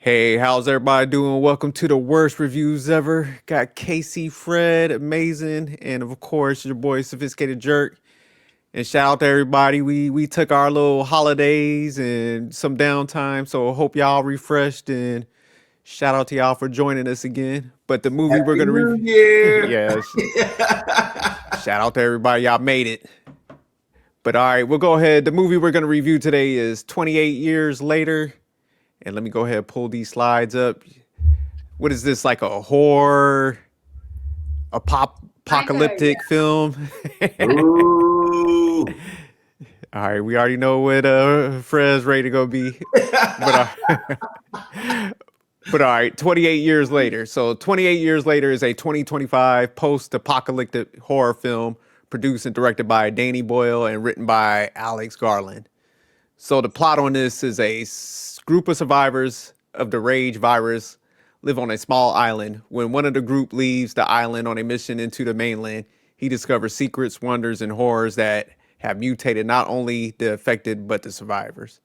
Hey, how's everybody doing? Welcome to the worst reviews ever. Got Casey, Fred, amazing, and of course your boy Sophisticated Jerk. And shout out to everybody. We took our little holidays and some downtime, so hope y'all refreshed and shout out to y'all for joining us again. But the movie we're Happy gonna New review, Year! yeah, shout out to everybody. Y'all made it. But all right, we'll go ahead. The movie we're gonna review today is 28 Years Later. And let me go ahead and pull these slides up. What is this, like a horror, apocalyptic film? Ooh. All right, we already know what Fred's ready to go be. But but all right, 28 years later. So 28 years later is a 2025 post-apocalyptic horror film produced and directed by Danny Boyle and written by Alex Garland. So the plot on this is group of survivors of the rage virus live on a small island. When one of the group leaves the island on a mission into the mainland, he discovers secrets, wonders, and horrors that have mutated not only the affected but the survivors.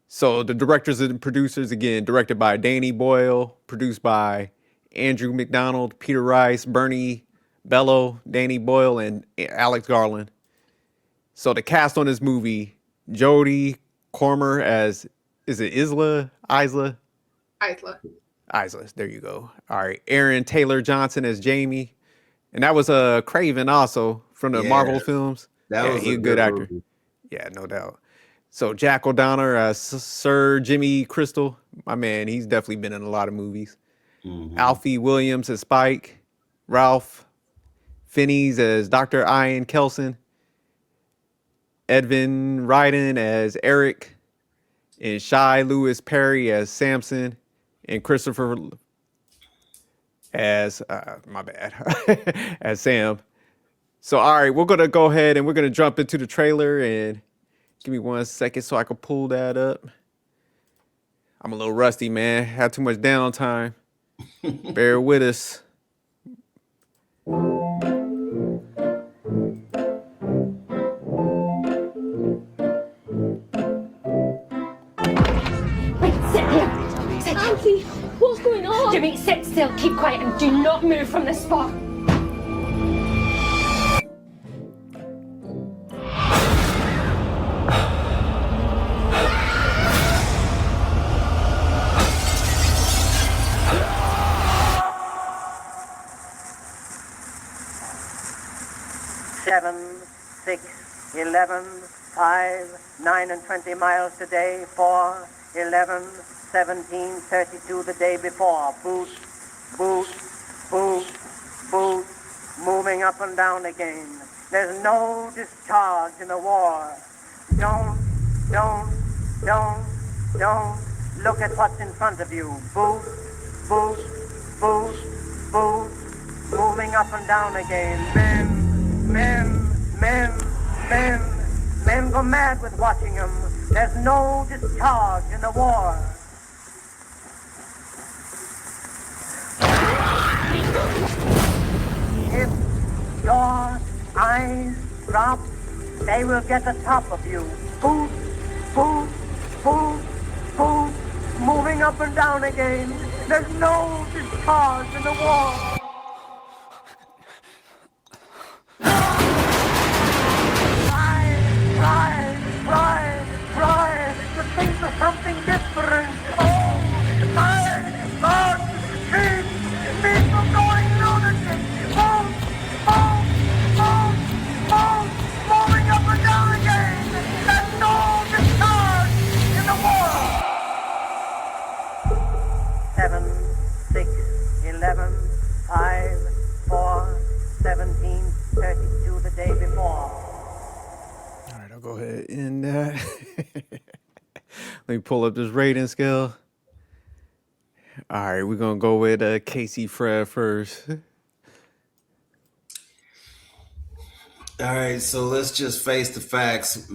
So the directors and producers, again, directed by Danny Boyle, produced by Andrew McDonald, Peter Rice, Bernie Bello, Danny Boyle, and Alex Garland. So the cast on this movie: Jodie Comer as, is it Isla? Isla. Isla, there you go. All right. Aaron Taylor Johnson as Jamie. And that was Craven also from the Marvel films. That was he a good actor. movie. Yeah, no doubt. So Jack O'Donnell as Sir Jimmy Crystal. My man, he's definitely been in a lot of movies. Alfie Williams as Spike. Ralph Fiennes as Dr. Ian Kelson. Edvin Ryden as Eric. And Shai Lewis Perry as Samson. And Christopher as my bad as Sam. So all right, we're gonna go ahead and we're gonna jump into the trailer, and give me 1 second so I can pull that up. I'm a little rusty, man. Had too much downtime. Bear with us. Wait, sit here. Sit. Alfie, what's going on? Jimmy, sit still, keep quiet, and do not move from this spot. Seven, 6, 11, 5, 9 and 20 miles today, 4, 11, 17, 32 the day before. Boot, boot, boot, boot, moving up and down again. There's no discharge in the war. Don't look at what's in front of you. Boot, boot, boot, boot, moving up and down again. Men go mad with watching them. There's no discharge in the war. If your eyes drop, they will get the top of you. Boot, boot, boot, boot, moving up and down again. There's no discharge in the war. Cry, to think of something different. Oh, God, keep me from going lunatic. Moving up and down again. There's no discharge in the war. 7, 6, 11, 5, 4, 17, 32 the day before. All right, I'll go ahead and let me pull up this rating scale. All right, we're gonna go with Casey Fred first. All right, so let's just face the facts.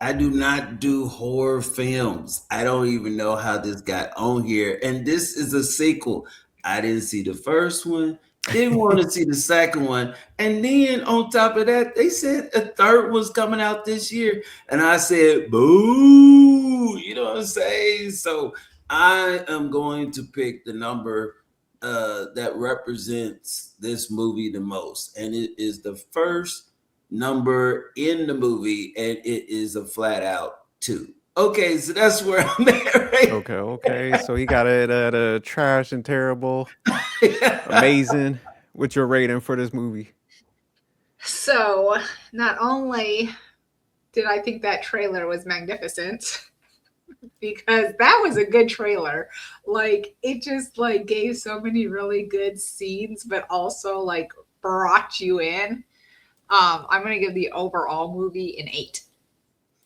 I do not do horror films. I don't even know how this got on here. And this is a sequel. I didn't see the first one. Didn't want to see the second one. And then on top of that, they said a third was coming out this year. And I said, boo. You know what I'm saying? So I am going to pick the number that represents this movie the most. And it is the first number in the movie, and it is a flat out 2. Okay, so that's where I'm at, right? Okay. So he got it at a trash and terrible, amazing. What's your rating for this movie? So not only did I think that trailer was magnificent, because that was a good trailer. Like, it just like gave so many really good scenes, but also like brought you in. I'm gonna give the overall movie an 8.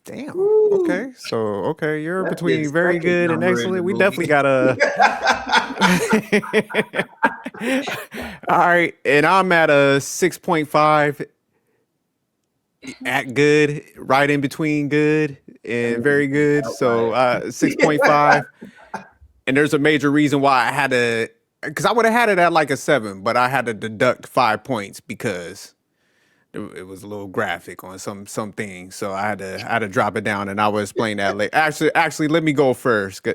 Damn. Ooh. Okay. So you're That's between the very second good and number in excellent. the We movie. definitely got All right, and I'm at a 6.5 at good, right in between good and very good. So 6.5. And there's a major reason why I had to, because I would have had it at like a 7, but I had to deduct 5 points because it was a little graphic on some things. So I had to drop it down, and I will explain that later. Actually, let me go first,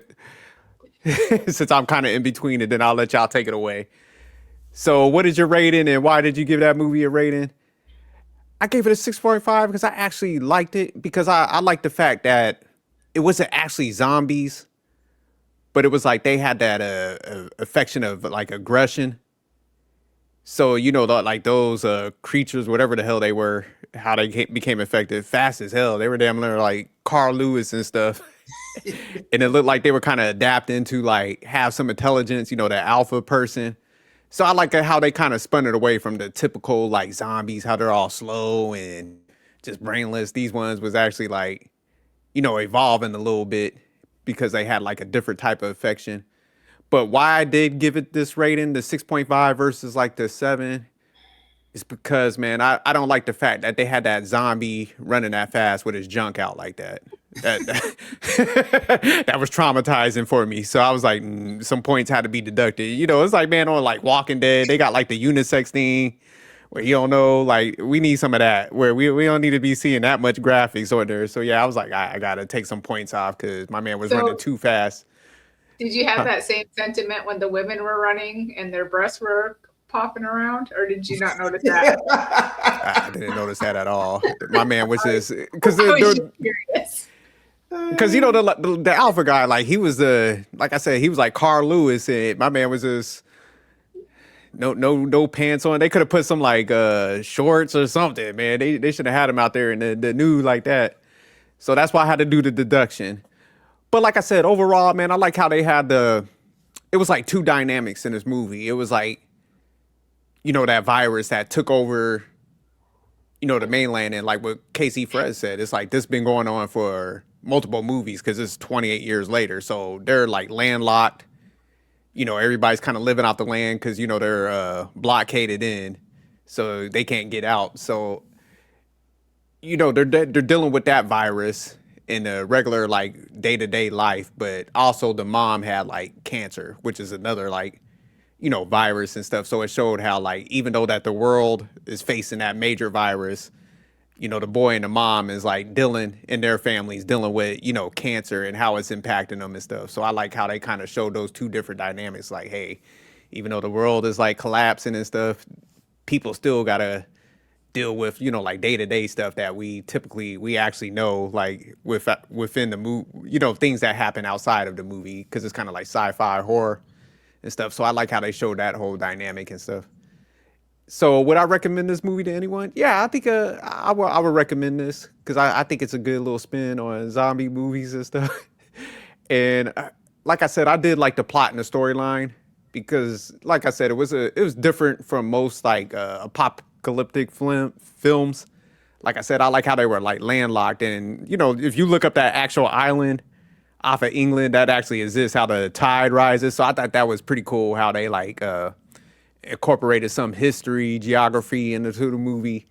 since I'm kind of in between it. Then I'll let y'all take it away. So, what is your rating, and why did you give that movie a rating? I gave it a 6.5 because I actually liked it, because I like the fact that it wasn't actually zombies, but it was like they had that affection of like aggression. So, like those creatures, whatever the hell they were, how they became effective, fast as hell. They were damn near like Carl Lewis and stuff. And it looked like they were kind of adapting to like have some intelligence, the alpha person. So I like how they kind of spun it away from the typical like zombies, how they're all slow and just brainless. These ones was actually like, evolving a little bit because they had like a different type of affection. But why I did give it this rating, the 6.5 versus like the 7, is because, man, I don't like the fact that they had that zombie running that fast with his junk out like that. That was traumatizing for me. So I was like, some points had to be deducted. It's like, man, on like Walking Dead, they got like the unisex thing where you don't know, like, we need some of that, where we don't need to be seeing that much graphics on there. So yeah, I was like, I got to take some points off because my man was running too fast. Did you have that same sentiment when the women were running and their breasts were popping around, or did you not notice that? I didn't notice that at all. My man was just because curious. Because the alpha guy, like he was like I said, he was like Carl Lewis, and my man was just no pants on. They could have put some like shorts or something, man. They should have had him out there in the nude like that. So that's why I had to do the deduction. But like I said, overall, man, I like how they had it was like two dynamics in this movie. It was like, that virus that took over, the mainland, and like what Casey Fred said, it's like this been going on for multiple movies because it's 28 years later. So they're like landlocked. Everybody's kind of living off the land because, they're blockaded in, so they can't get out. So, they're dealing with that virus in a regular like day-to-day life, but also the mom had like cancer, which is another like, virus and stuff. So it showed how like, even though that the world is facing that major virus, the boy and the mom is like dealing in their families, dealing with, cancer and how it's impacting them and stuff. So I like how they kind of showed those two different dynamics. Like, hey, even though the world is like collapsing and stuff, people still gotta deal with, like day-to-day stuff that we actually know, like within the movie, things that happen outside of the movie, because it's kind of like sci-fi horror and stuff. So I like how they showed that whole dynamic and stuff. So would I recommend this movie to anyone? Yeah, I think I would recommend this because I think it's a good little spin on zombie movies and stuff. And like I said, I did like the plot and the storyline because, like I said, it was different from most like apocalyptic films. Like I said, I like how they were like landlocked, and if you look up that actual island off of England that actually exists, how the tide rises. So I thought that was pretty cool how they like incorporated some history, geography into the movie.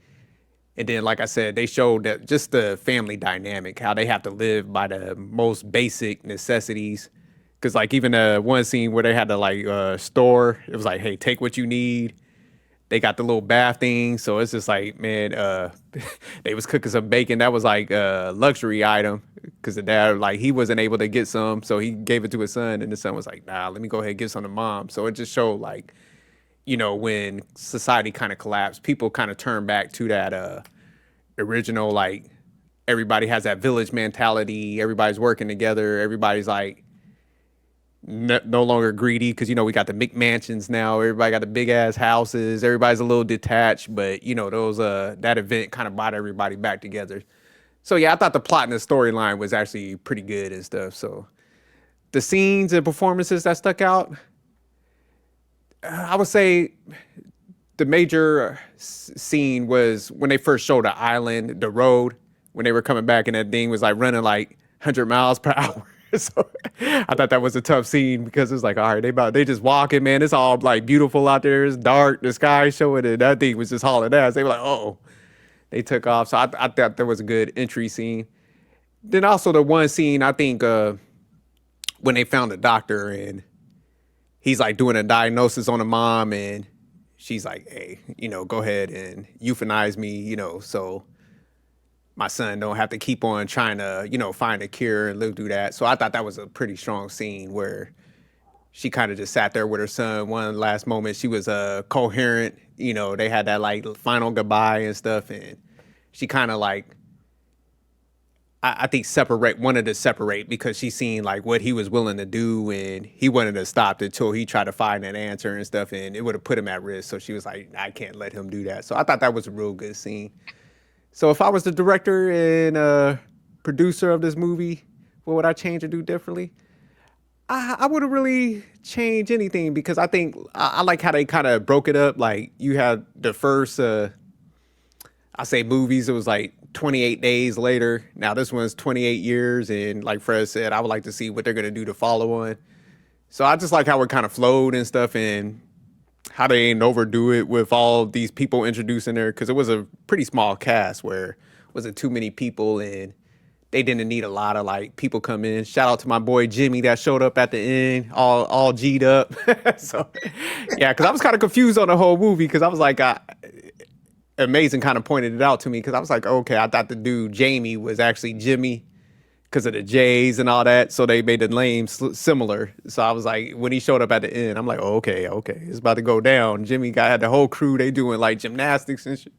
And then, like I said, they showed that just the family dynamic, how they have to live by the most basic necessities. Because like even one scene where they had to like store, it was like, hey, take what you need. they got the little bath thing. So it's just like, man, they was cooking some bacon. That was like a luxury item because the dad, like, he wasn't able to get some. So he gave it to his son, and the son was like, nah, let me go ahead and give some to mom. So it just showed, like, you know, when society kind of collapsed, people kind of turned back to that original, like, everybody has that village mentality. Everybody's working together. Everybody's like, no longer greedy because, you know, we got the McMansions now. Everybody got the big ass houses. Everybody's a little detached, but, you know, those that event kind of brought everybody back together. So yeah, I thought the plot and the storyline was actually pretty good and stuff. So the scenes and performances that stuck out, I would say the major scene was when they first showed the island, the road, when they were coming back, and that thing was like running like 100 miles per hour. So I thought that was a tough scene because it's like, all right, they just walking, man. It's all like beautiful out there. It's dark. The sky showing it. That thing was just hauling ass. They were like, oh, they took off. So I thought that was a good entry scene. Then also the one scene, I think, when they found the doctor and he's like doing a diagnosis on the mom, and she's like, hey, you know, go ahead and euthanize me, you know, so my son don't have to keep on trying to, you know, find a cure and live through that. So I thought that was a pretty strong scene where she kind of just sat there with her son. One last moment, she was coherent. You know, they had that like final goodbye and stuff, and she kind of like, I think wanted to separate because she seen like what he was willing to do, and he wanted to stop it until he tried to find an answer and stuff, and it would have put him at risk. So she was like, I can't let him do that. So I thought that was a real good scene. So if I was the director and producer of this movie, what would I change or do differently? I wouldn't really change anything because I think I like how they kind of broke it up. Like you had the first, I say movies, it was like 28 days later. Now this one's 28 years. And like Fred said, I would like to see what they're going to do to follow on. So I just like how it kind of flowed and stuff, and how they didn't overdo it with all these people introducing her, because it was a pretty small cast where it wasn't too many people and they didn't need a lot of like people come in. Shout out to my boy Jimmy that showed up at the end, all G'd up. So yeah, because I was kind of confused on the whole movie because I was like, Amazing kind of pointed it out to me because I was like, okay, I thought the dude Jamie was actually Jimmy because of the J's and all that. So they made the names similar. So I was like, when he showed up at the end, I'm like, oh, okay, it's about to go down. Jimmy had the whole crew. They doing like gymnastics and shit.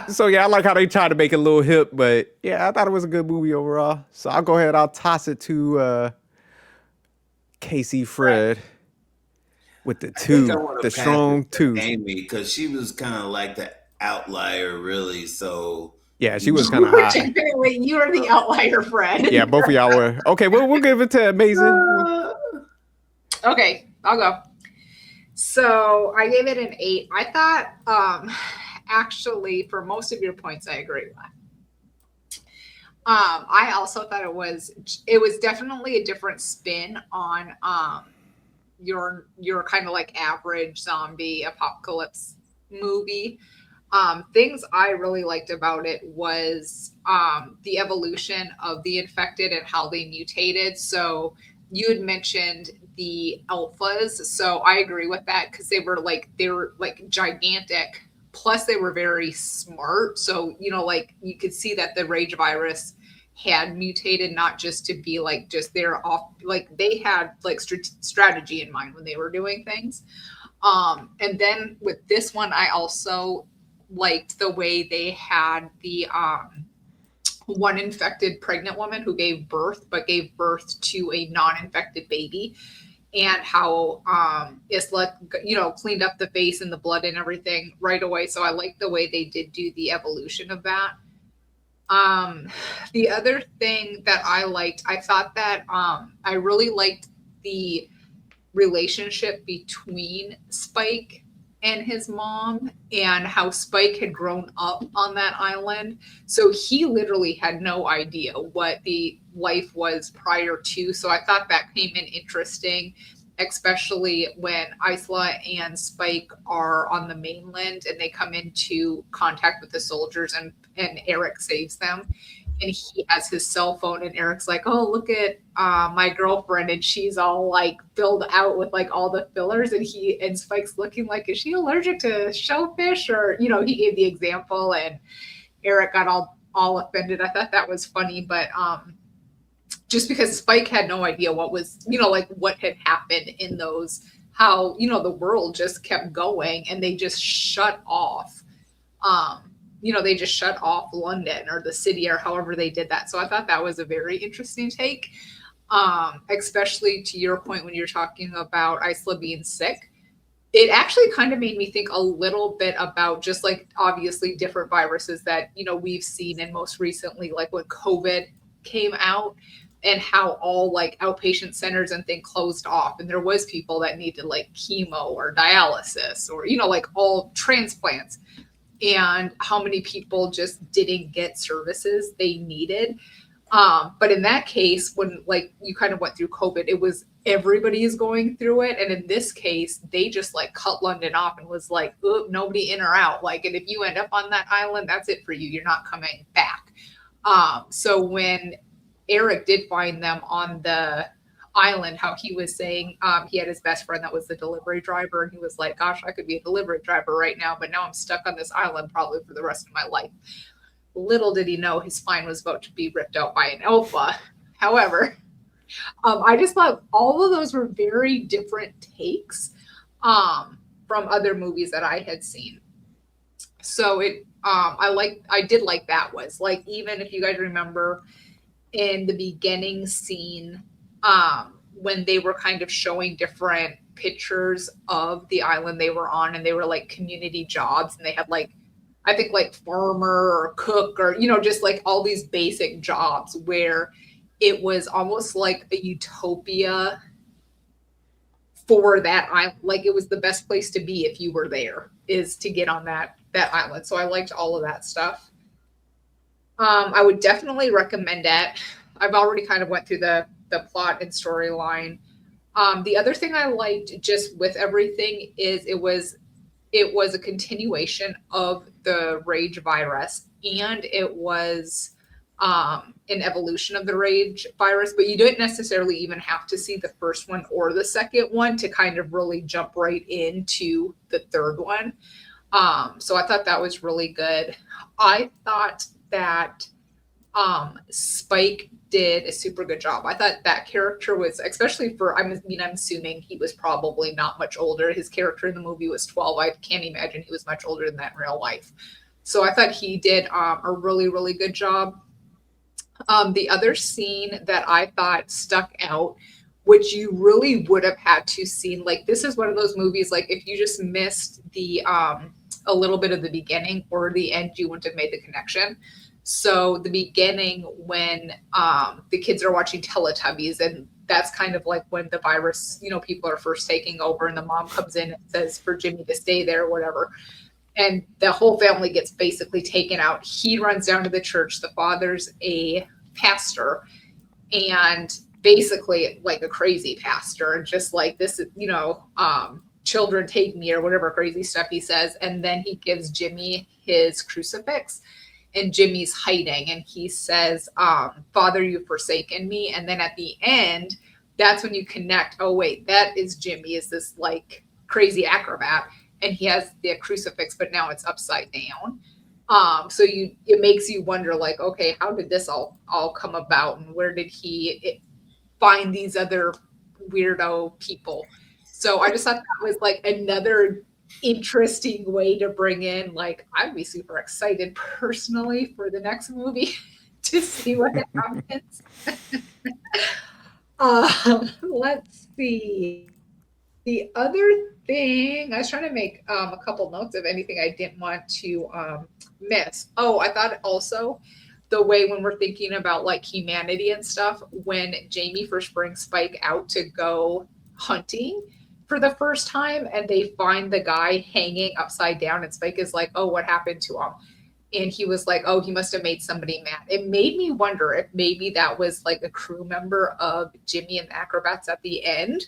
So yeah, I like how they try to make it a little hip, but yeah, I thought it was a good movie overall. So I'll go ahead. I'll toss it to Casey Fred with the the strong two. Amy, because she was kind of like the outlier, really. So yeah, she was kind of high. Technically, you are the outlier, Fred. Yeah, both of y'all were. Okay, well, we'll give it to Amazing. Okay, I'll go. So I gave it an 8. I thought, actually, for most of your points, I agree with. I also thought it was definitely a different spin on your kind of like average zombie apocalypse movie. Things I really liked about it was the evolution of the infected and how they mutated. So you had mentioned the alphas. So I agree with that because they were like gigantic. Plus they were very smart. So, you know, like you could see that the rage virus had mutated, not just to be like just they're off, like they had like strategy in mind when they were doing things. And then with this one, I also liked the way they had the one infected pregnant woman who gave birth to a non-infected baby, and how Isla, you know, cleaned up the face and the blood and everything right away. So I like the way they did do the evolution of that. The other thing that I liked, I thought that I really liked the relationship between Spike and his mom, and how Spike had grown up on that island. So he literally had no idea what the life was prior to. So I thought that came in interesting, especially when Isla and Spike are on the mainland and they come into contact with the soldiers, and Eric saves them. and he has his cell phone, and Eric's like, oh, look at my girlfriend, and she's all like filled out with like all the fillers, and Spike's looking like, is she allergic to shellfish? Or, you know, he gave the example, and Eric got all offended. I thought that was funny, but just because Spike had no idea what was, you know, like what had happened in those, how, you know, the world just kept going, and they just shut off you know, they just shut off London or the city or however they did that. So I thought that was a very interesting take, especially to your point when you're talking about Isla being sick. It actually kind of made me think a little bit about just like obviously different viruses that, you know, we've seen, and most recently, like when COVID came out and how all like outpatient centers and things closed off. And there was people that needed like chemo or dialysis or, you know, like all transplants, and how many people just didn't get services they needed. But in that case, when like you kind of went through COVID, it was everybody is going through it. And in this case, they just like cut London off and was like, oop, nobody in or out. Like, and if you end up on that island, that's it for you. You're not coming back. So when Eric did find them on the island, how he was saying he had his best friend that was the delivery driver, and he was like, gosh, I could be a delivery driver right now, but now I'm stuck on this island probably for the rest of my life. Little did he know his spine was about to be ripped out by an alpha. However, I just thought all of those were very different takes from other movies that I had seen. So it I did like that. Was like, even if you guys remember in the beginning scene, when they were kind of showing different pictures of the island they were on, and they were like community jobs, and they had like, I think like farmer or cook or, you know, just like all these basic jobs where it was almost like a utopia for that island. Like it was the best place to be if you were there, is to get on that island. So I liked all of that stuff. I would definitely recommend it. I've already kind of went through the plot and storyline. The other thing I liked just with everything is it was a continuation of the rage virus, and it was an evolution of the rage virus, but you didn't necessarily even have to see the first one or the second one to kind of really jump right into the third one. So I thought that was really good. I thought that Spike did a super good job. I thought that character was, especially for, I'm assuming he was probably not much older. His character in the movie was 12. I can't imagine he was much older than that in real life. So I thought he did a really, really good job. The other scene that I thought stuck out, which you really would have had to seen, like this is one of those movies, like if you just missed the a little bit of the beginning or the end, you wouldn't have made the connection. So the beginning, when the kids are watching Teletubbies, and that's kind of like when the virus, you know, people are first taking over, and the mom comes in and says for Jimmy to stay there or whatever. And the whole family gets basically taken out. He runs down to the church. The father's a pastor, and basically like a crazy pastor, and just like this, you know, children take me or whatever crazy stuff he says. And then he gives Jimmy his crucifix, and Jimmy's hiding, and he says, Father, you've forsaken me. And then at the end, that's when you connect, oh wait, that is Jimmy, is this like crazy acrobat, and he has the crucifix, but now it's upside down. So it makes you wonder, like, okay, how did this all come about, and where did he find these other weirdo people? So I just thought that was like another interesting way to bring in, like, I'd be super excited personally for the next movie to see what happens. Let's see. The other thing, I was trying to make a couple notes of anything I didn't want to miss. Oh, I thought also the way when we're thinking about like humanity and stuff, when Jamie first brings Spike out to go hunting for the first time, and they find the guy hanging upside down, and Spike is like, oh, what happened to him? And he was like, oh, he must have made somebody mad. It made me wonder if maybe that was like a crew member of Jimmy and the Acrobats at the end.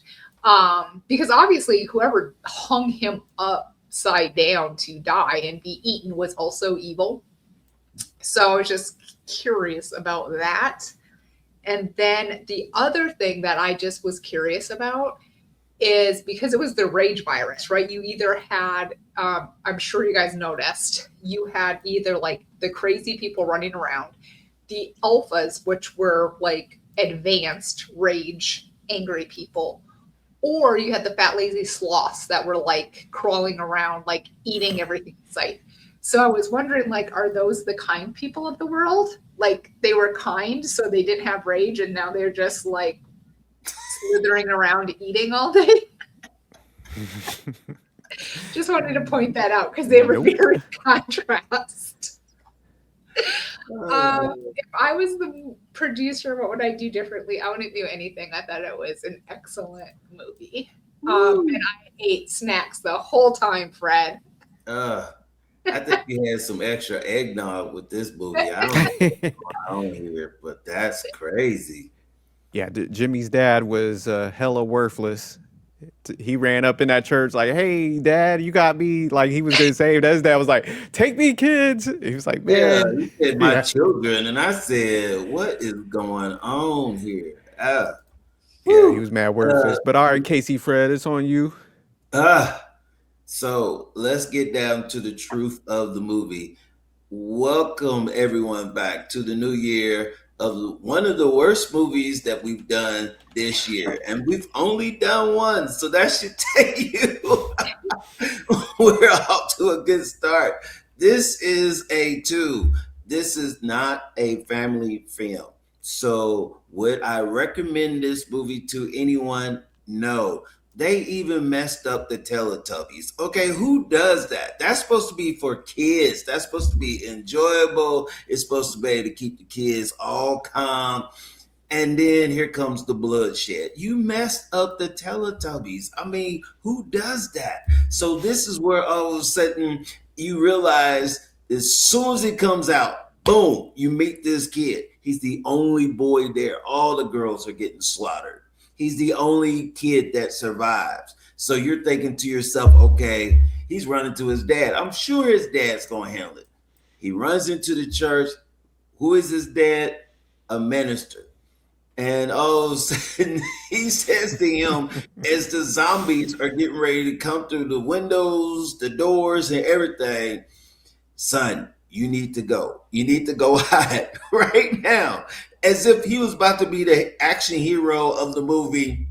Because obviously whoever hung him upside down to die and be eaten was also evil. So I was just curious about that. And then the other thing that I just was curious about is because it was the rage virus, right? You either had, I'm sure you guys noticed, you had either like the crazy people running around, the alphas, which were like advanced rage, angry people, or you had the fat, lazy sloths that were like crawling around, like eating everything in sight. So I was wondering, like, are those the kind people of the world? Like they were kind, so they didn't have rage, and now they're just like slithering around eating all day. Just wanted to point that out because they were very contrast. If I was the producer, what would I do differently? I wouldn't do anything. I thought it was an excellent movie. And I ate snacks the whole time, Fred. I think you had some extra eggnog with this movie. I don't hear it, but that's crazy. Yeah, Jimmy's dad was hella worthless. He ran up in that church like, "Hey, Dad, you got me." Like he was gonna save. His dad was like, "Take me, kids." He was like, Yeah, "Man, you said my children, and I said, "What is going on here?" yeah, he was mad worthless." But all right, Casey, Fred, it's on you. So let's get down to the truth of the movie. Welcome everyone back to the new year of one of the worst movies that we've done this year. And we've only done one. So that should tell you we're off to a good start. This is a 2. This is not a family film. So would I recommend this movie to anyone? No. They even messed up the Teletubbies. Okay, who does that? That's supposed to be for kids. That's supposed to be enjoyable. It's supposed to be able to keep the kids all calm. And then here comes the bloodshed. You messed up the Teletubbies. I mean, who does that? So this is where all of a sudden you realize as soon as it comes out, boom, you meet this kid. He's the only boy there. All the girls are getting slaughtered. He's the only kid that survives. So you're thinking to yourself, okay, he's running to his dad. I'm sure his dad's going to handle it. He runs into the church. Who is his dad? A minister. And all of a sudden, he says to him, as the zombies are getting ready to come through the windows, the doors, and everything, son, you need to go. You need to go hide right now. As if he was about to be the action hero of the movie,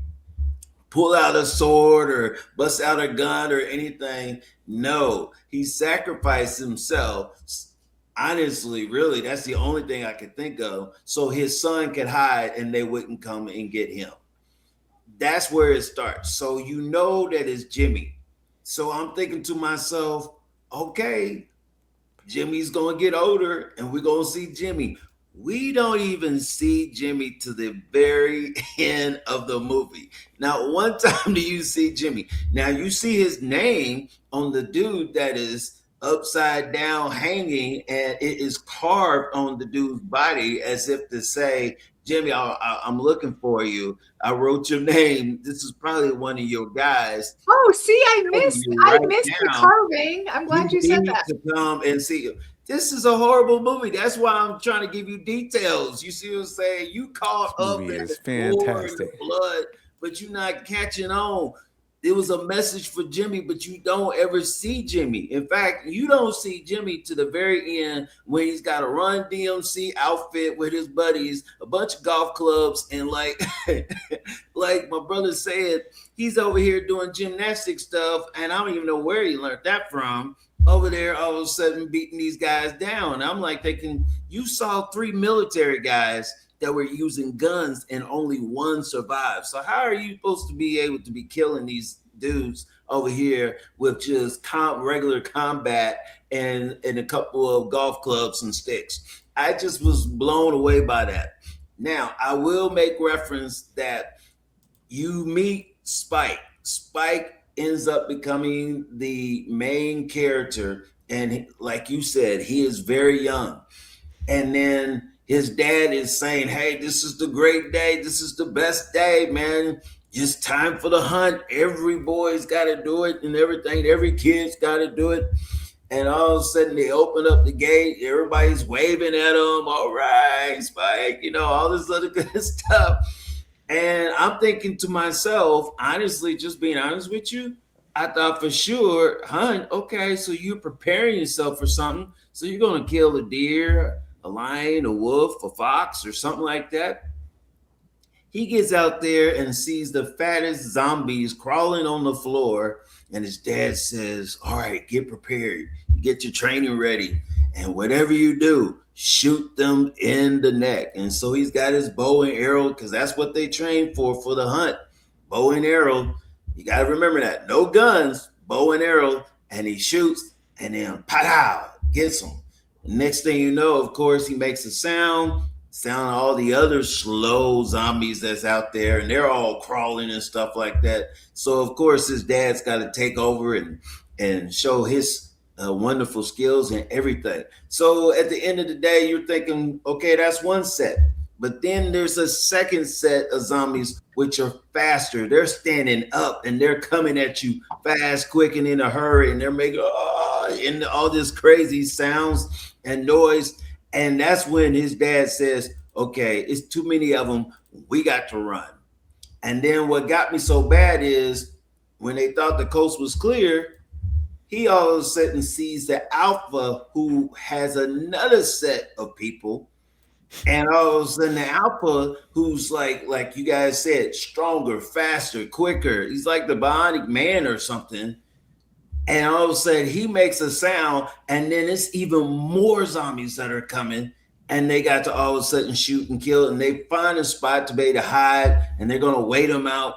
pull out a sword or bust out a gun or anything. No, he sacrificed himself. Honestly, really, that's the only thing I could think of. So his son could hide and they wouldn't come and get him. That's where it starts. So you know that it's Jimmy. So I'm thinking to myself, okay, Jimmy's going to get older and we're going to see Jimmy. We don't even see Jimmy to the very end of the movie. Now, one time do you see Jimmy. Now, you see his name on the dude that is upside down hanging, and it is carved on the dude's body as if to say, Jimmy, I'm looking for you. I wrote your name. This is probably one of your guys. Oh, see, I missed the carving. I'm glad you said that. To come and see you. This is a horrible movie. That's why I'm trying to give you details. You see what I'm saying? You caught up in the fantastic blood, but you're not catching on. It was a message for Jimmy, but you don't ever see Jimmy. In fact, you don't see Jimmy to the very end when he's got a Run DMC outfit with his buddies, a bunch of golf clubs, and like my brother said, he's over here doing gymnastic stuff, and I don't even know where he learned that from. Over there, all of a sudden beating these guys down. I'm like thinking, you saw 3 military guys that were using guns and only one survived. So how are you supposed to be able to be killing these dudes over here with just regular combat and a couple of golf clubs and sticks? I just was blown away by that. Now, I will make reference that you meet Spike. Spike ends up becoming the main character. And like you said, he is very young. And then his dad is saying, hey, this is the great day. This is the best day, man. It's time for the hunt. Every boy's got to do it and everything. Every kid's got to do it. And all of a sudden they open up the gate, everybody's waving at him, all right, Spike, all this other good stuff. And I'm thinking to myself, honestly, just being honest with you, I thought for sure, hun, okay, so you're preparing yourself for something. So you're going to kill a deer, a lion, a wolf, a fox, or something like that. He gets out there and sees the fattest zombies crawling on the floor. And his dad says, all right, get prepared. Get your training ready. And whatever you do, shoot them in the neck. And so he's got his bow and arrow because that's what they train for the hunt. Bow and arrow. You got to remember that. No guns, bow and arrow. And he shoots and then pow, gets him. Next thing you know, of course, he makes a sound all the other slow zombies that's out there, and they're all crawling and stuff like that. So, of course, his dad's got to take over and show his wonderful skills and everything. So at the end of the day, you're thinking, okay, that's one set. But then there's a second set of zombies, which are faster. They're standing up, and they're coming at you fast, quick, and in a hurry, and they're making and all this crazy sounds and noise. And that's when his dad says, okay, it's too many of them. We got to run. And then what got me so bad is when they thought the coast was clear, he all of a sudden sees the alpha who has another set of people. And all of a sudden the alpha who's like you guys said, stronger, faster, quicker. He's like the Bionic Man or something. And all of a sudden he makes a sound, and then it's even more zombies that are coming, and they got to all of a sudden shoot and kill, and they find a spot to be able to hide, and they're going to wait them out.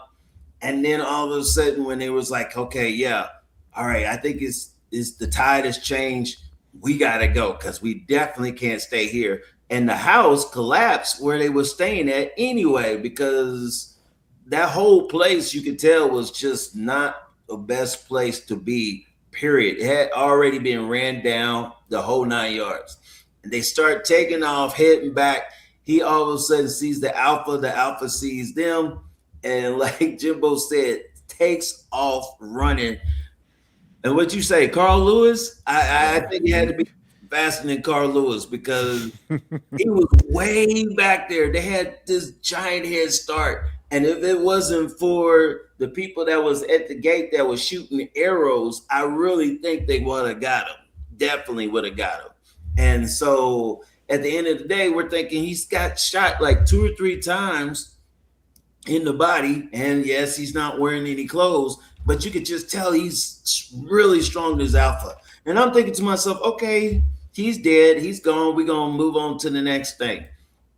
And then all of a sudden when they was like, okay, yeah, all right, I think it's the tide has changed. We got to go because we definitely can't stay here. And the house collapsed where they were staying at anyway, because that whole place you could tell was just not the best place to be, period. It had already been ran down, the whole 9 yards. And they start taking off, heading back. He all of a sudden sees the alpha sees them, and like Jimbo said, takes off running. And what you say, Carl Lewis? I think he had to be faster than Carl Lewis because he was way back there. They had this giant head start. And if it wasn't for the people that was at the gate that was shooting arrows, I really think they would have got him. Definitely would have got him. And so at the end of the day, we're thinking he's got shot like 2 or 3 times in the body. And yes, he's not wearing any clothes, but you could just tell he's really strong as alpha. And I'm thinking to myself, okay, he's dead. He's gone. We're going to move on to the next thing.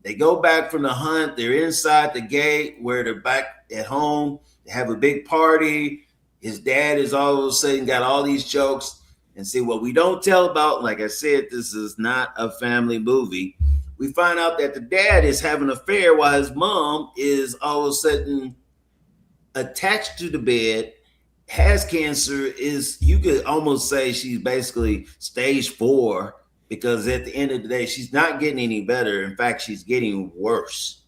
They go back from the hunt. They're inside the gate where they're back at home. They have a big party. His dad is all of a sudden got all these jokes. And see, what we don't tell about, like I said, this is not a family movie. We find out that the dad is having an affair while his mom is all of a sudden attached to the bed, has cancer, you could almost say she's basically stage 4. Because at the end of the day, she's not getting any better. In fact, she's getting worse.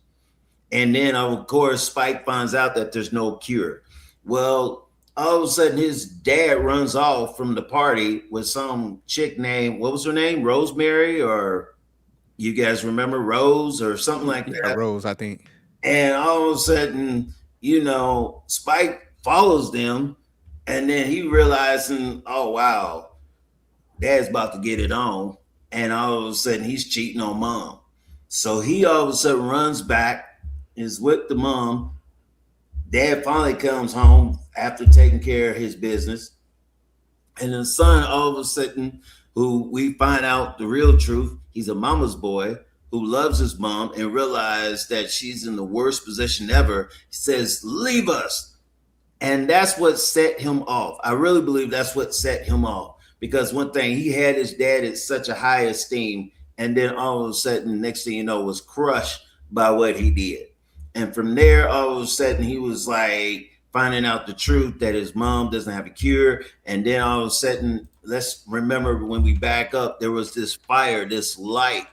And then, of course, Spike finds out that there's no cure. Well, all of a sudden, his dad runs off from the party with some chick named, what was her name? Rosemary, or you guys remember Rose or something like that? Yeah, Rose, I think. And all of a sudden, Spike follows them. And then he realizing, oh, wow, Dad's about to get it on. And all of a sudden he's cheating on mom. So he all of a sudden runs back, is with the mom. Dad finally comes home after taking care of his business. And the son all of a sudden, who we find out the real truth, he's a mama's boy who loves his mom and realized that she's in the worst position ever, says, leave us. And that's what set him off. I really believe that's what set him off. Because one thing, he had his dad at such a high esteem, and then all of a sudden, next thing you know, was crushed by what he did. And from there, all of a sudden, he was like finding out the truth that his mom doesn't have a cure. And then all of a sudden, let's remember when we back up, there was this fire, this light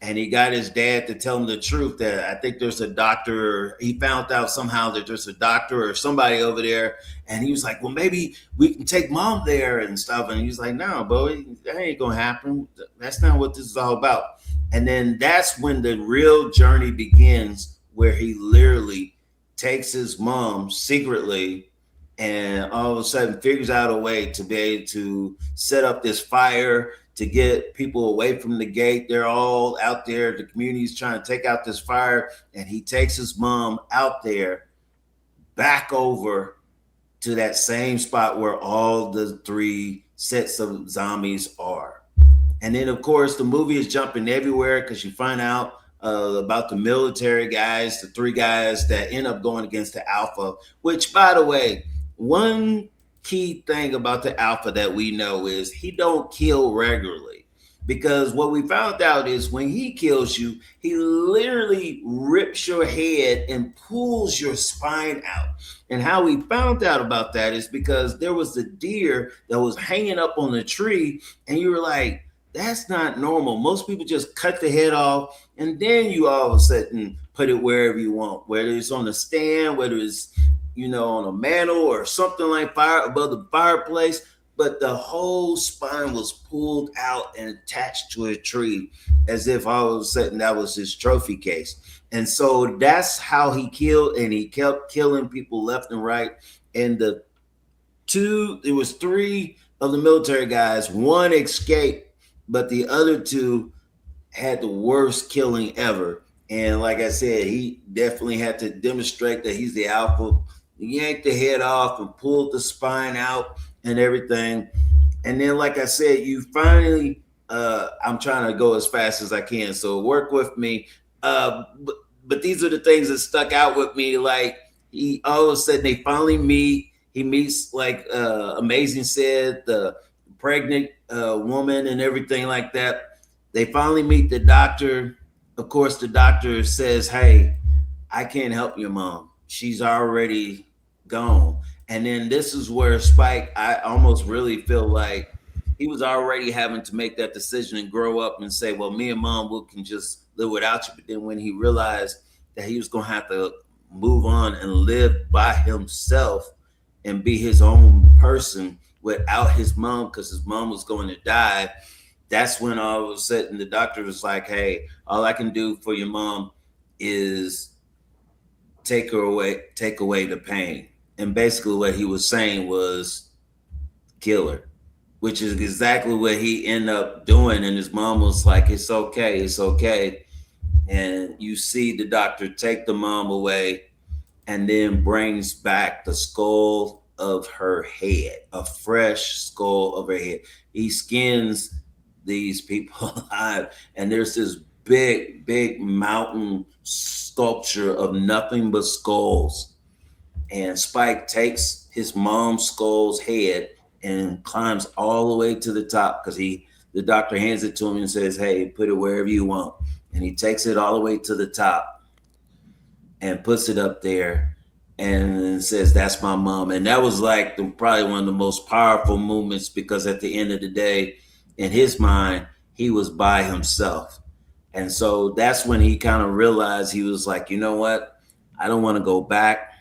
and he got his dad to tell him the truth that I think there's a doctor. He found out somehow that there's a doctor or somebody over there, and he was like, well, maybe we can take mom there and stuff. And he's like, no, boy, that ain't gonna happen. That's not what this is all about. And then that's when the real journey begins, where he literally takes his mom secretly and all of a sudden figures out a way to be able to set up this fire to get people away from the gate. They're all out there. The community's trying to take out this fire, and he takes his mom out there back over to that same spot where all the 3 sets of zombies are. And then, of course, the movie is jumping everywhere because you find out about the military guys, the 3 guys that end up going against the Alpha, which, by the way, one key thing about the Alpha that we know is he don't kill regularly, because what we found out is when he kills you, he literally rips your head and pulls your spine out. And how we found out about that is because there was a deer that was hanging up on the tree, and you were like, that's not normal. Most people just cut the head off and then you all of a sudden put it wherever you want, whether it's on a stand, whether it's, on a mantle or something like fire above the fireplace. But the whole spine was pulled out and attached to a tree as if all of a sudden that was his trophy case. And so that's how he killed, and he kept killing people left and right. And there was 3 of the military guys. 1 escaped, but the other 2 had the worst killing ever. And like I said, he definitely had to demonstrate that he's the Alpha. He yanked the head off and pulled the spine out and everything. And then, like I said, you finally, I'm trying to go as fast as I can, so work with me. But these are the things that stuck out with me. Like, he all of a sudden they finally meet. He meets, like Amazing said, the pregnant woman and everything like that. They finally meet the doctor. Of course, the doctor says, hey, I can't help your mom. She's already gone. And then this is where Spike, I almost really feel like he was already having to make that decision and grow up and say, well, me and mom can just live without you. But then when he realized that he was going to have to move on and live by himself and be his own person without his mom, because his mom was going to die, that's when all of a sudden the doctor was like, hey, all I can do for your mom is take away the pain. And basically what he was saying was kill her, which is exactly what he ended up doing. And his mom was like, it's okay, it's okay. And you see the doctor take the mom away and then brings back the skull of her head, a fresh skull of her head. He skins these people alive, and there's this big mountain sculpture of nothing but skulls. And Spike takes his mom's skull's head and climbs all the way to the top, because the doctor hands it to him and says, hey, put it wherever you want. And he takes it all the way to the top and puts it up there and says, that's my mom. And that was like probably one of the most powerful moments, because at the end of the day, in his mind, he was by himself. And so that's when he kind of realized, he was like, you know what? I don't want to go back.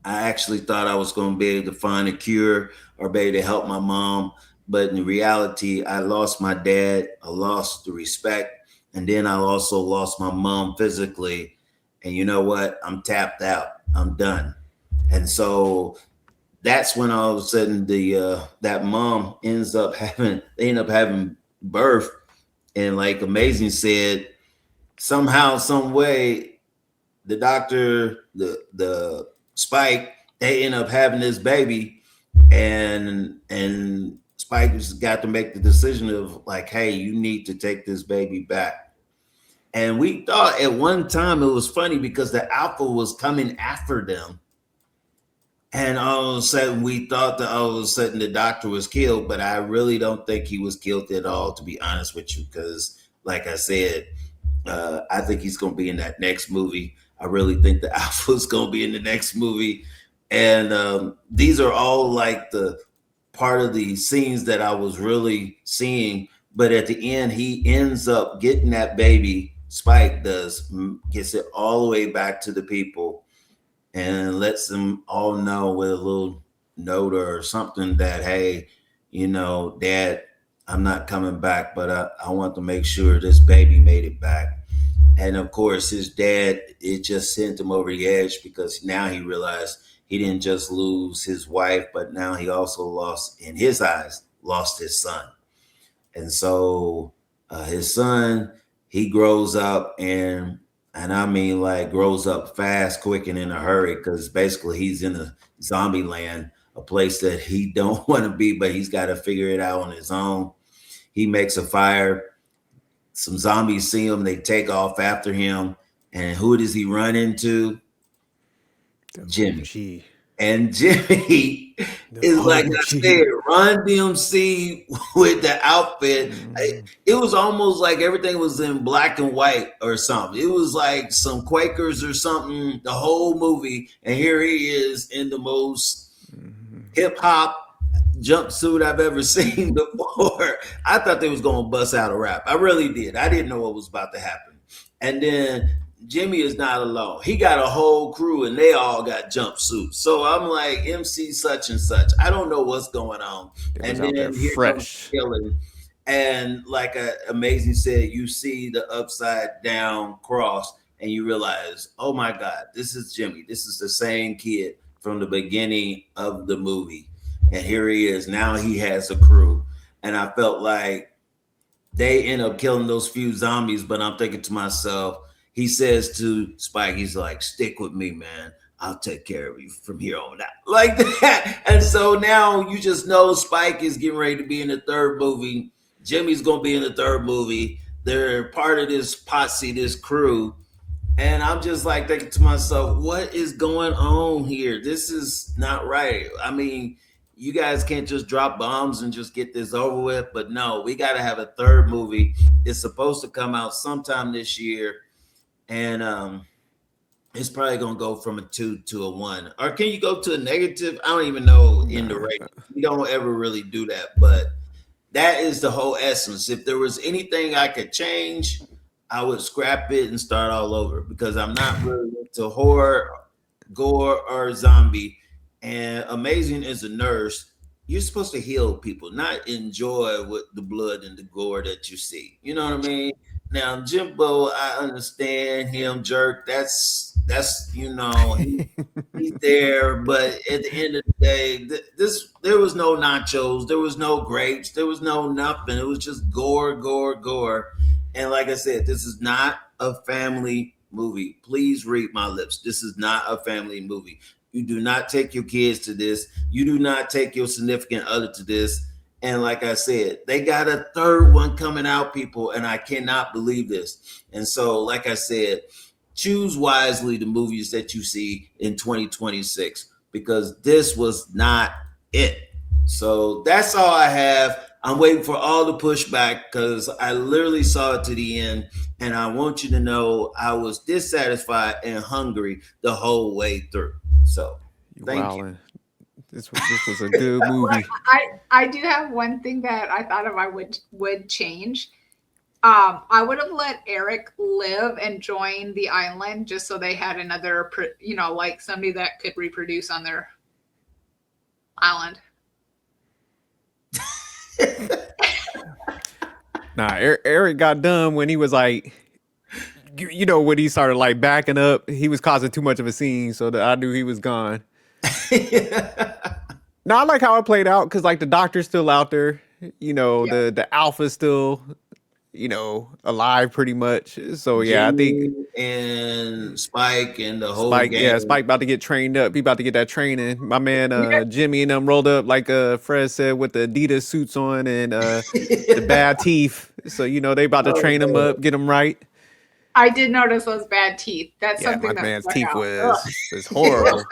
I actually thought I was going to be able to find a cure or be able to help my mom. But in reality, I lost my dad. I lost the respect. And then I also lost my mom physically. And you know what? I'm tapped out. I'm done. And so that's when all of a sudden that mom ends up having birth. And like Amazing said, somehow, some way, the doctor, the Spike, they end up having this baby, and Spike just got to make the decision of like, hey, you need to take this baby back. And we thought at one time, it was funny because the Alpha was coming after them. And all of a sudden, we thought that all of a sudden the doctor was killed, but I really don't think he was killed at all, to be honest with you, because like I said, I think he's going to be in that next movie. I really think the Alpha is going to be in the next movie. And these are all like the part of the scenes that I was really seeing But at the end, he ends up getting that baby. Spike gets it all the way back to the people and lets them all know with a little note or something that, hey, Dad, I'm not coming back, but I want to make sure this baby made it back. And of course, his dad, it just sent him over the edge because now he realized he didn't just lose his wife, but now he also lost, in his eyes, lost his son. And so his son, he grows up and I mean like grows up fast, quick, and in a hurry, because basically he's in a zombie land, a place that he don't want to be, but he's got to figure it out on his own. He makes a fire. Some zombies see him. They take off after him. And who does he run into? Jimmy. OG. And Jimmy is like I said, Run DMC with the outfit. It was almost like everything was in black and white or something. It was like some Quakers or something, the whole movie. And here he is in the most hip hop jumpsuit I've ever seen before. I thought they was going to bust out a rap. I really did. I didn't know what was about to happen. And then Jimmy is not alone. He got a whole crew and they all got jumpsuits. So I'm like, MC such and such. I don't know what's going on. And then here comes killing. And like Amazing said, you see the upside down cross and you realize, oh my God, this is Jimmy. This is the same kid from the beginning of the movie. And here he is. Now he has a crew. And I felt like they end up killing those few zombies. But I'm thinking to myself, he says to Spike, he's like, stick with me, man. I'll take care of you from here on out. Like that. And so now you just know Spike is getting ready to be in the third movie. Jimmy's going to be in the third movie. They're part of this posse, this crew. And I'm just like thinking to myself, what is going on here? This is not right. I mean, you guys can't just drop bombs and just get this over with. But no, we got to have a third movie. It's supposed to come out sometime this year. And it's probably going to go from a 2 to a 1. Or can you go to a negative? I don't even know in the rating. We don't ever really do that. But that is the whole essence. If there was anything I could change, I would scrap it and start all over, because I'm not really into horror, gore, or zombie. And Amazing is a nurse. You're supposed to heal people, not enjoy with the blood and the gore that you see. You know what I mean? Now, Jimbo, I understand him, jerk. That's he's there. But at the end of the day, there was no nachos, there was no grapes, there was no nothing. It was just gore, gore, gore. And like I said, this is not a family movie. Please read my lips. This is not a family movie. You do not take your kids to this. You do not take your significant other to this. And like I said, they got a third one coming out, people, and I cannot believe this. And so, like I said, choose wisely the movies that you see in 2026, because this was not it. So that's all I have. I'm waiting for all the pushback, because I literally saw it to the end, and I want you to know I was dissatisfied and hungry the whole way through. So thank you. This was a good movie. I do have one thing that I thought of I would change. I would have let Eric live and join the island, just so they had another, like somebody that could reproduce on their island. Nah, Eric got done when he was like, when he started like backing up. He was causing too much of a scene, so that I knew he was gone. Now I like how it played out, because like the doctor's still out there, the alpha's still, alive pretty much. So yeah, Jimmy, I think and Spike and the whole Spike, gang. Spike about to get trained up. He about to get that training. My man Jimmy and them rolled up like Fred said, with the Adidas suits on and the bad teeth. So they about to train him up, get him right. I did notice those bad teeth. That's something my that man's stuck teeth out. was horrible.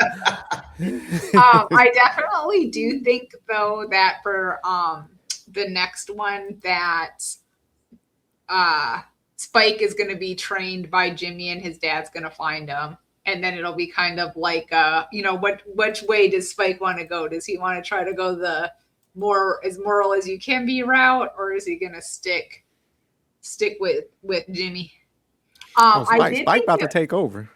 I definitely do think though that for the next one that Spike is going to be trained by Jimmy and his dad's going to find him, and then it'll be kind of like which way does Spike want to go? Does he want to try to go the more as moral as you can be route, or is he gonna stick with Jimmy? Spike about to take over.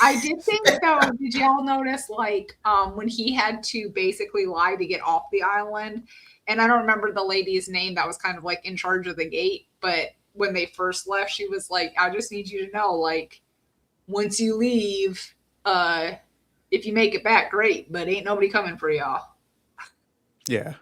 I did think though, did y'all notice like when he had to basically lie to get off the island? And I don't remember the lady's name that was kind of like in charge of the gate, but when they first left, she was like, I just need you to know, like, once you leave, if you make it back, great, but ain't nobody coming for y'all. Yeah.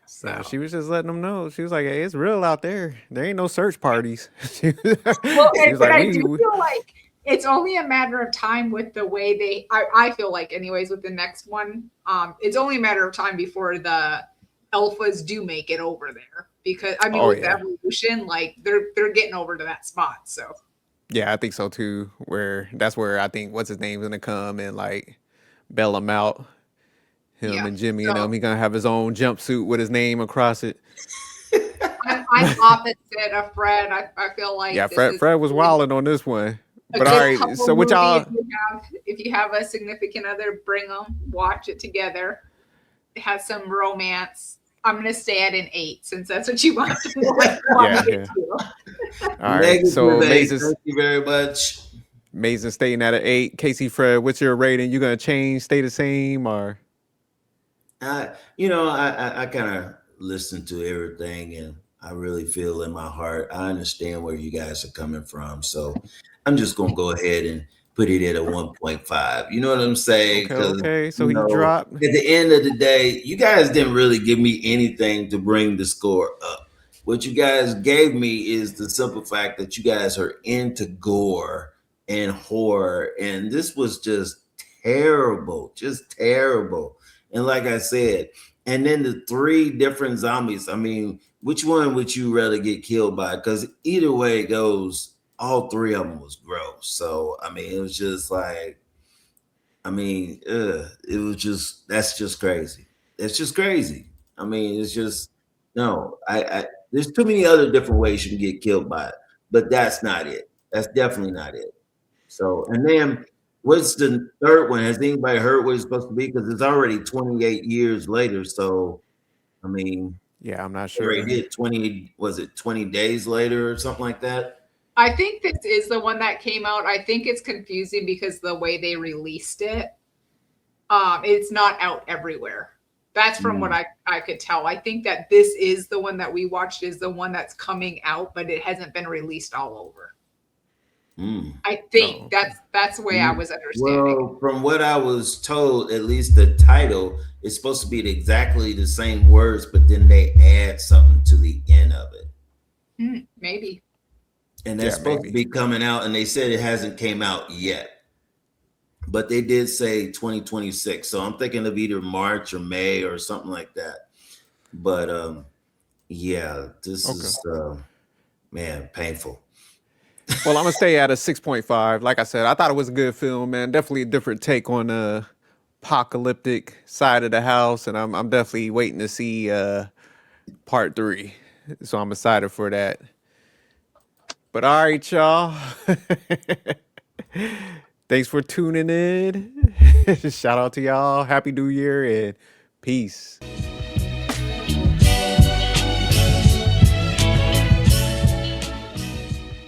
So Nah, she was just letting them know. She was like, "Hey, it's real out there. There ain't no search parties." She well, was like, I do feel like it's only a matter of time with the way I feel like anyways with the next one, it's only a matter of time before the alphas do make it over there, because I mean with the evolution, like they're getting over to that spot. So yeah, I think so too. That's where I think what's his name's gonna come and like bail him out. Him and Jimmy and them. He gonna have his own jumpsuit with his name across it. I'm opposite of Fred. I feel like Fred was wilding on this one. But all right, so what y'all? If you have a significant other, bring them. Watch it together. It has some romance. I'm gonna stay at an 8 since that's what you want. All right, so Mason, thank you very much. Mason staying at an 8. Casey, Fred, what's your rating? You gonna change, stay the same, or? I kind of listen to everything, and I really feel in my heart, I understand where you guys are coming from. So I'm just going to go ahead and put it at a 1.5. You know what I'm saying? Okay. So he dropped. At the end of the day, you guys didn't really give me anything to bring the score up. What you guys gave me is the simple fact that you guys are into gore and horror. And this was just terrible. And like I said, and then the 3 different zombies. I mean, which one would you rather get killed by? Because either way it goes, all 3 of them was gross. So, I mean, it was just like, it was just, that's just crazy. It's just crazy. I mean, it's just, no, there's too many other different ways you can get killed by it, but that's not it. That's definitely not it. So, and then what's the third one? Has anybody heard what it's supposed to be? Because it's already 28 years later. So, I mean, yeah, I'm not sure. They did 20 days later or something like that? I think this is the one that came out. I think it's confusing because the way they released it, it's not out everywhere. That's from what I could tell. I think that this is the one that we watched is the one that's coming out, but it hasn't been released all over. I think that's the way I was understanding. Well, from what I was told, at least the title is supposed to be exactly the same words, but then they add something to the end of it. Maybe. And that's supposed to be coming out, and they said it hasn't came out yet. But they did say 2026. So I'm thinking of either March or May or something like that. But yeah, this is painful. Well, I'm gonna stay at a 6.5. Like I said, I thought it was a good film, man. Definitely a different take on the apocalyptic side of the house, and I'm definitely waiting to see part 3. So I'm excited for that. But all right, y'all. Thanks for tuning in. Shout out to y'all. Happy New Year and peace.